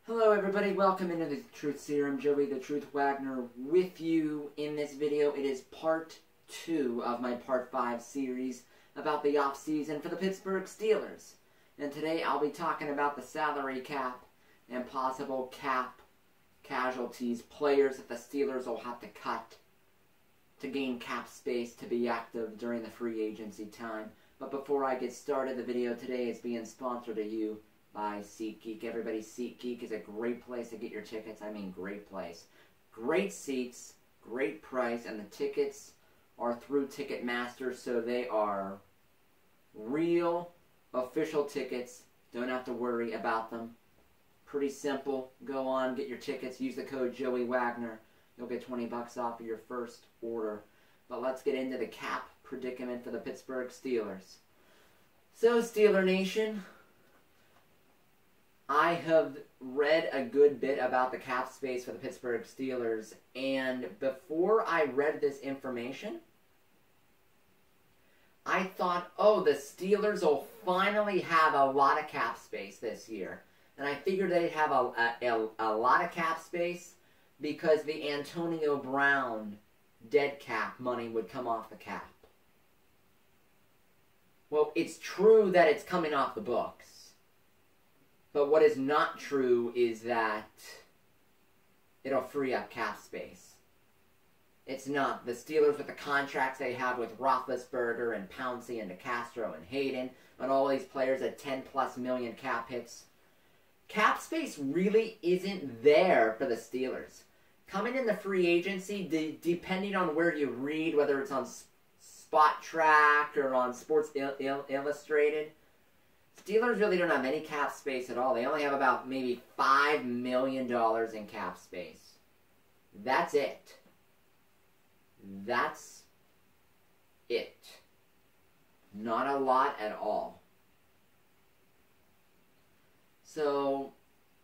Hello everybody, welcome into the Truth Serum. Joey the Truth Wagner with you in this video. It is part 2 of my part 5 series about the off-season for the Pittsburgh Steelers. And today I'll be talking about the salary cap and possible cap casualties, players that the Steelers will have to cut to gain cap space to be active during the free agency time. But before I get started, the video today is being sponsored to you by SeatGeek. Everybody, SeatGeek is a great place to get your tickets. I mean, great place. Great seats, great price, and the tickets are through Ticketmaster, so they are real, official tickets. Don't have to worry about them. Pretty simple. Go on, get your tickets, use the code Joey Wagner. You'll get 20 bucks off of your first order. But let's get into the cap predicament for the Pittsburgh Steelers. So, Steeler Nation, I have read a good bit about the cap space for the Pittsburgh Steelers, and before I read this information, I thought, oh, the Steelers will finally have a lot of cap space this year. And I figured they'd have a lot of cap space because the Antonio Brown dead cap money would come off the cap. Well, it's true that it's coming off the books. But what is not true is that it'll free up cap space. It's not. The Steelers, with the contracts they have with Roethlisberger and Pouncey and DeCastro and Hayden and all these players at 10+ million cap hits, cap space really isn't there for the Steelers. Coming in the free agency, depending on where you read, whether it's on Spot Track or on Sports Illustrated, Steelers really don't have any cap space at all. They only have about maybe $5 million in cap space. That's it. That's it. Not a lot at all. So,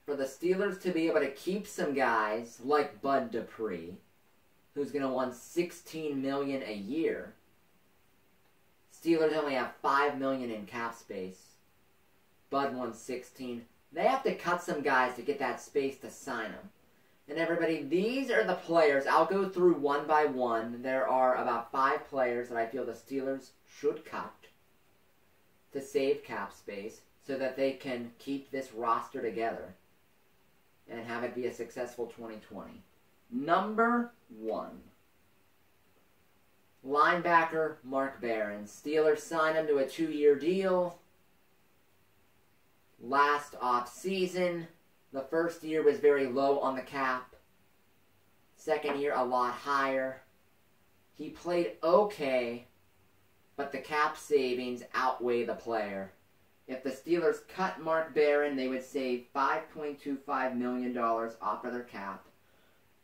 for the Steelers to be able to keep some guys like Bud Dupree, who's going to want $16 million a year, Steelers only have $5 million in cap space. Bud won 16. They have to cut some guys to get that space to sign them. And everybody, these are the players. I'll go through one by one. There are about 5 players that I feel the Steelers should cut to save cap space so that they can keep this roster together and have it be a successful 2020. Number 1. Linebacker Mark Barron. Steelers signed him to a 2-year deal. Last off-season, the first year was very low on the cap. Second year, a lot higher. He played okay, but the cap savings outweigh the player. If the Steelers cut Mark Barron, they would save $5.25 million off of their cap.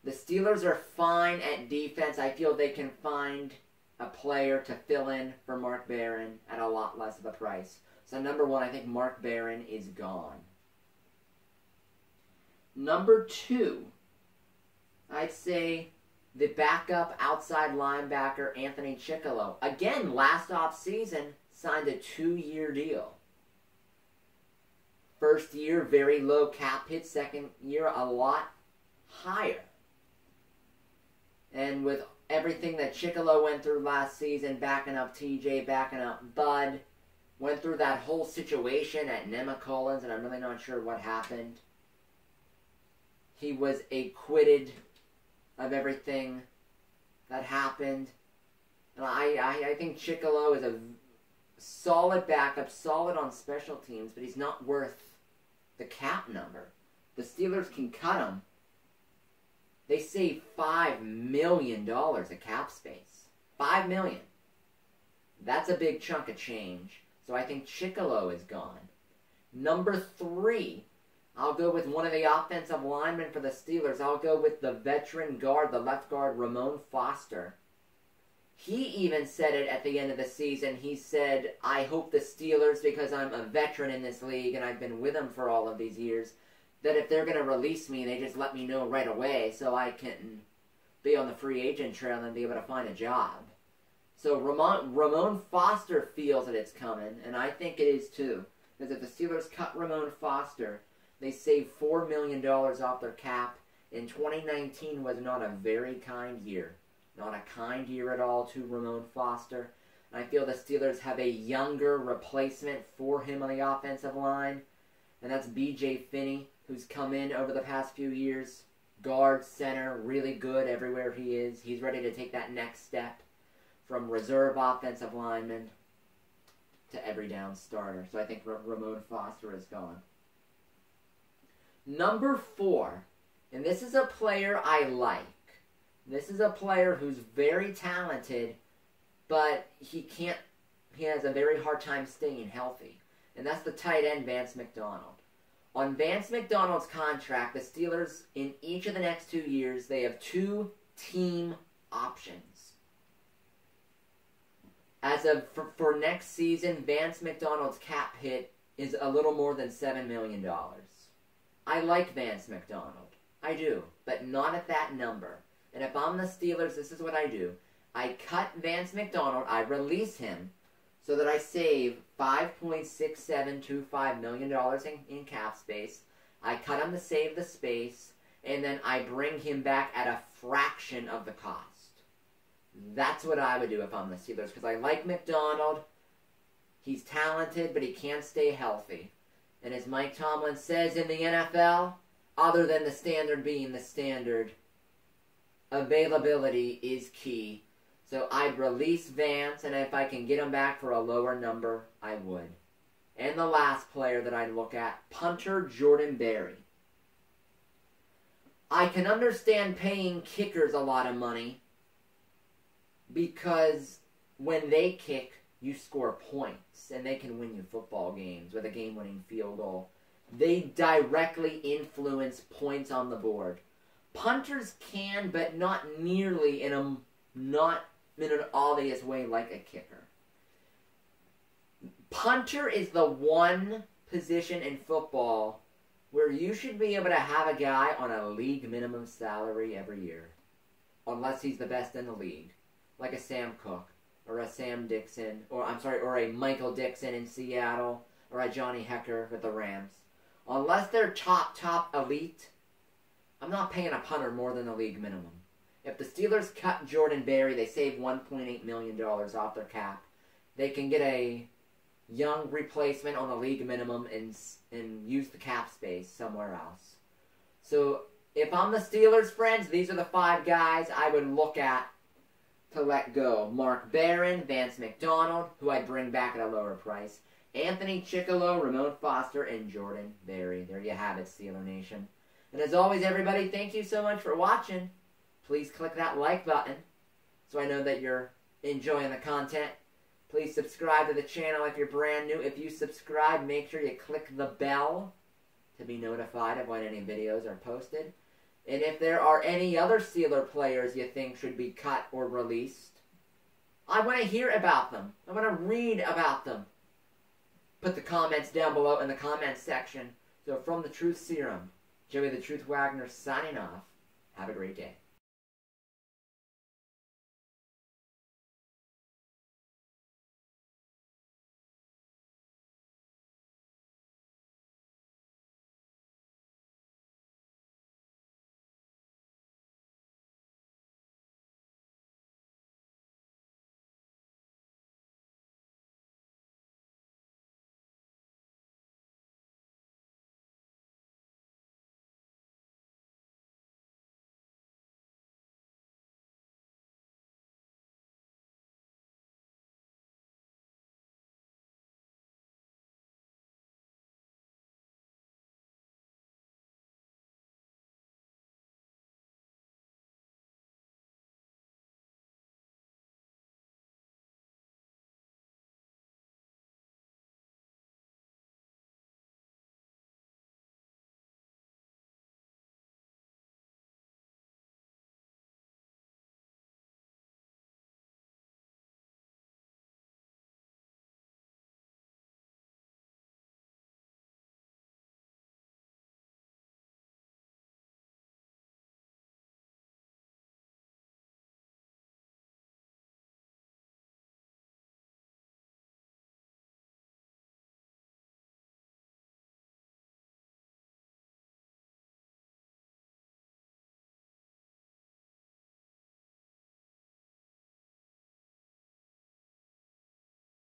The Steelers are fine at defense. I feel they can find a player to fill in for Mark Barron at a lot less of a price. So number 1, I think Mark Barron is gone. Number 2, I'd say the backup outside linebacker Anthony Chickillo. Again, last offseason, signed a 2-year deal. First year, very low cap hit. Second year, a lot higher. And with everything that Chickillo went through last season, backing up TJ, backing up Bud, went through that whole situation at Nemacolins, and I'm really not sure what happened. He was acquitted of everything that happened. And I think Chickillo is a solid backup, solid on special teams, but he's not worth the cap number. The Steelers can cut him. They save $5 million of cap space. $5 million. That's a big chunk of change. So I think Chickillo is gone. Number 3, I'll go with one of the offensive linemen for the Steelers. I'll go with the veteran guard, the left guard, Ramon Foster. He even said it at the end of the season. He said, I hope the Steelers, because I'm a veteran in this league and I've been with them for all of these years, that if they're going to release me, they just let me know right away so I can be on the free agent trail and be able to find a job. So Ramon Foster feels that it's coming, and I think it is too. Because if the Steelers cut Ramon Foster, They saved $4 million off their cap. And 2019 was not a very kind year. Not a kind year at all to Ramon Foster. And I feel the Steelers have a younger replacement for him on the offensive line. And that's B.J. Finney, who's come in over the past few years. Guard, center, really good everywhere he is. He's ready to take that next step from reserve offensive lineman to every down starter. So I think Ramon Foster is gone. Number 4, and this is a player I like. This is a player who's very talented, but he has a very hard time staying healthy. And that's the tight end, Vance McDonald. On Vance McDonald's contract, the Steelers, in each of the next 2 years, they have 2 team options. As of for next season, Vance McDonald's cap hit is a little more than $7 million. I like Vance McDonald. I do, but not at that number. And if I'm the Steelers, this is what I do. I cut Vance McDonald, I release him, so that I save $5.6725 million in cap space. I cut him to save the space, and then I bring him back at a fraction of the cost. That's what I would do if I'm the Steelers, because I like McDonald. He's talented, but he can't stay healthy. And as Mike Tomlin says in the NFL, other than the standard being the standard, availability is key. So I'd release Vance, and if I can get him back for a lower number, I would. And the last player that I'd look at, punter Jordan Berry. I can understand paying kickers a lot of money, because when they kick, you score points, and they can win you football games with a game-winning field goal. They directly influence points on the board. Punters can, but not nearly in an obvious way like a kicker. Punter is the one position in football where you should be able to have a guy on a league minimum salary every year, unless he's the best in the league. Like a Sam Cook, or a Sam Dixon, or a Michael Dixon in Seattle, or a Johnny Hecker with the Rams. Unless they're top elite, I'm not paying a punter more than the league minimum. If the Steelers cut Jordan Berry, they save $1.8 million off their cap. They can get a young replacement on the league minimum and use the cap space somewhere else. So if I'm the Steelers, friends, these are the 5 guys I would look at to let go. Mark Barron, Vance McDonald, who I'd bring back at a lower price, Anthony Chickillo, Ramon Foster, and Jordan Berry. There you have it, Steeler Nation. And as always, everybody, thank you so much for watching. Please click that like button so I know that you're enjoying the content. Please subscribe to the channel if you're brand new. If you subscribe, make sure you click the bell to be notified of when any videos are posted. And if there are any other Steeler players you think should be cut or released, I want to hear about them. I want to read about them. Put the comments down below in the comments section. So from the Truth Serum, Joey the Truth Wagner signing off. Have a great day.